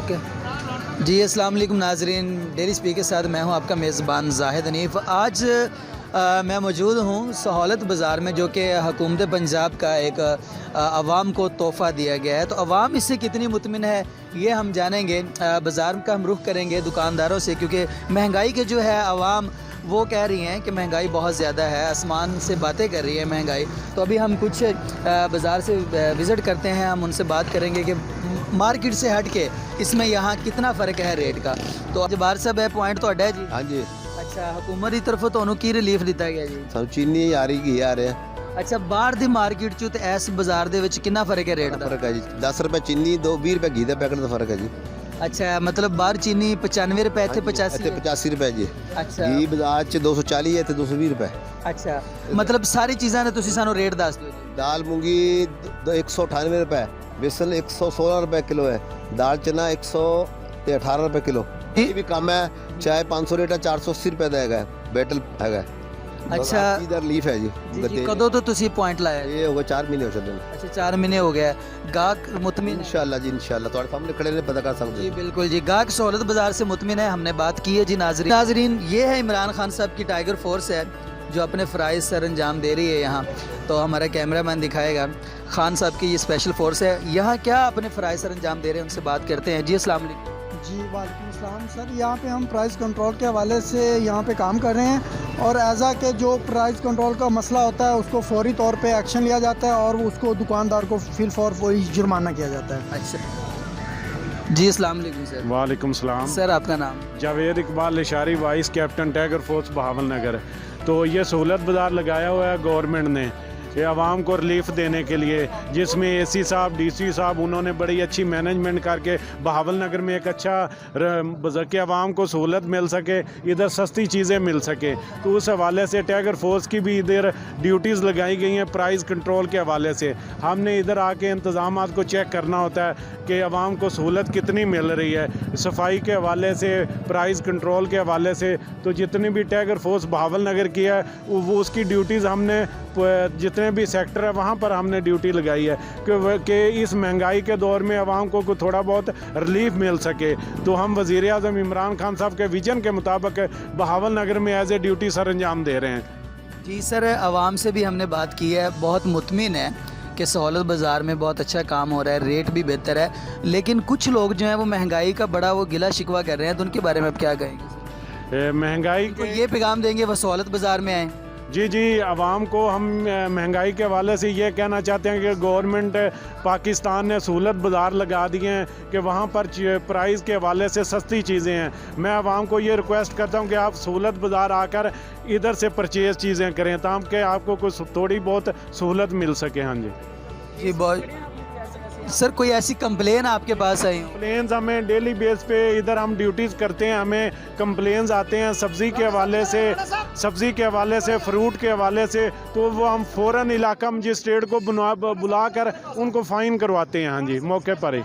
Okay جی السلام علیکم ناظرین، ڈیلی اسپیک کے ساتھ میں ہوں آپ کا میزبان زاہد حنیف۔ آج میں موجود ہوں سہولت بازار میں، جو کہ حکومت پنجاب کا ایک عوام کو تحفہ دیا گیا ہے۔ تو عوام اس سے کتنی مطمئن ہے یہ ہم جانیں گے، بازار کا ہم رخ کریں گے دکانداروں سے، کیونکہ مہنگائی کے جو ہے عوام وہ کہہ رہی ہیں کہ مہنگائی بہت زیادہ ہے، آسمان سے باتیں کر رہی ہے مہنگائی۔ تو ابھی ہم کچھ بازار سے وزٹ کرتے ہیں، ہم ان سے بات کریں گے کہ مارکیٹ سے ہٹ کے اس میں یہاں کتنا فرق ہے ریٹ کا۔ تو جبار صاحب ہے پوائنٹ تو ہے جی؟ ہاں جی، اچھا، حکومت کی طرف تو کی ریلیف دیتا گیا جی؟ سب چینی آ رہی گھی آ رہے ہیں۔ اچھا، باہر دی مارکیٹ چ تے اس بازار دے وچ کتنا فرق ہے ریٹ دا؟ فرق ہے جی 10 روپے چینی، 20 روپے گھی دا پیکٹ دا فرق ہے جی۔ اچھا، مطلب باہر چینی 95 روپے اتنے 85؟ 85 روپے جی۔ اچھا گھی بازار چ 240 ہے تے 220 روپے۔ اچھا، مطلب ساری چیزاں نے تسی سانو ریٹ دس دیو جی۔ دال مونگی 198 روپے، بیسن 116 روپے کلو ہے، دال چنا 118 روپے کلو۔ یہ بھی کم ہے، چائے 500 ریٹ ہے، 480 روپے دا ہے، بیٹل ہے۔ اچھا، ادھر لیف ہے جی۔ کدوں تو تسی پوائنٹ لایا؟ یہ ہوگا 4 مہینے ہو چلے۔ اچھا، 4 مہینے ہو گیا۔ گاہک مطمئن انشاءاللہ جی، انشاءاللہ تھوڑے سامنے کھڑے نے پتہ کر سکتے جی؟ بالکل جی، گاہک سہولت بازار سے مطمئن ہے، ہم نے بات کی ہے جی۔ ناظرین یہ ہے عمران خان صاحب کی ٹائیگر فورس ہے جو اپنے فرائض سر انجام دے رہی ہے یہاں۔ تو ہمارا کیمرہ مین دکھائے گا، خان صاحب کی یہ اسپیشل فورس ہے، یہاں کیا اپنے فرائض سر انجام دے رہے ہیں، ان سے بات کرتے ہیں۔ جی السلام علیکم۔ جی وعلیکم السلام سر، یہاں پہ ہم پرائز کنٹرول کے حوالے سے یہاں پہ کام کر رہے ہیں، اور ایزا کہ جو پرائز کنٹرول کا مسئلہ ہوتا ہے اس کو فوری طور پہ ایکشن لیا جاتا ہے، اور اس کو دکاندار کو فی الفور وہی جرمانہ کیا جاتا ہے۔ اچھا جی السلام علیکم سر۔ وعلیکم السلام سر آپ کا نام؟ Javed Iqbal Lashari, vice captain tiger force Bahawalnagar. تو یہ سہولت بازار لگایا ہوا ہے گورنمنٹ نے، یہ عوام کو ریلیف دینے کے لیے، جس میں اے سی صاحب، ڈی سی صاحب، انہوں نے بڑی اچھی مینجمنٹ کر کے بہاول نگر میں ایک اچھا کہ عوام کو سہولت مل سکے، ادھر سستی چیزیں مل سکے۔ تو اس حوالے سے ٹائیگر فورس کی بھی ادھر ڈیوٹیز لگائی گئی ہیں پرائز کنٹرول کے حوالے سے۔ ہم نے ادھر آ کے انتظامات کو چیک کرنا ہوتا ہے کہ عوام کو سہولت کتنی مل رہی ہے، صفائی کے حوالے سے، پرائز کنٹرول کے حوالے سے۔ تو جتنی بھی ٹائیگر فورس بہاول نگر کی ہے وہ اس کی ڈیوٹیز ہم نے جتنے بھی سیکٹر ہے وہاں پر ہم نے ڈیوٹی لگائی ہے کہ اس مہنگائی کے دور میں عوام کو تھوڑا بہت ریلیف مل سکے۔ تو ہم وزیر اعظم عمران خان صاحب کے ویژن کے مطابق بہاول نگر میں ایز اے ڈیوٹی سر انجام دے رہے ہیں۔ جی سر، عوام سے بھی ہم نے بات کی ہے، بہت مطمئن ہے کہ سہولت بازار میں بہت اچھا کام ہو رہا ہے، ریٹ بھی بہتر ہے، لیکن کچھ لوگ جو ہیں وہ مہنگائی کا بڑا وہ گلا شکوہ کر رہے ہیں، تو ان کے بارے میں آپ کیا کہیں گے؟ مہنگائی کو یہ پیغام دیں گے وہ سہولت بازار میں آئیں؟ جی عوام کو ہم مہنگائی کے حوالے سے یہ کہنا چاہتے ہیں کہ گورنمنٹ پاکستان نے سہولت بازار لگا دیے ہیں کہ وہاں پر پرائز کے حوالے سے سستی چیزیں ہیں۔ میں عوام کو یہ ریکویسٹ کرتا ہوں کہ آپ سہولت بازار آ کر ادھر سے پرچیز چیزیں کریں تاکہ آپ کو کچھ تھوڑی بہت سہولت مل سکے۔ ہاں جی جی بہت سر، کوئی ایسی کمپلین آپ کے پاس آئی ہوں؟ کمپلینز ہمیں ڈیلی بیس پہ ادھر ہم ڈیوٹیز کرتے ہیں، ہمیں کمپلینز آتے ہیں سبزی کے حوالے سے، فروٹ کے حوالے سے، تو وہ ہم فوراً علاقہ مجسٹریٹ کو بلا کر ان کو فائن کرواتے ہیں۔ ہاں جی، موقع پر ہی۔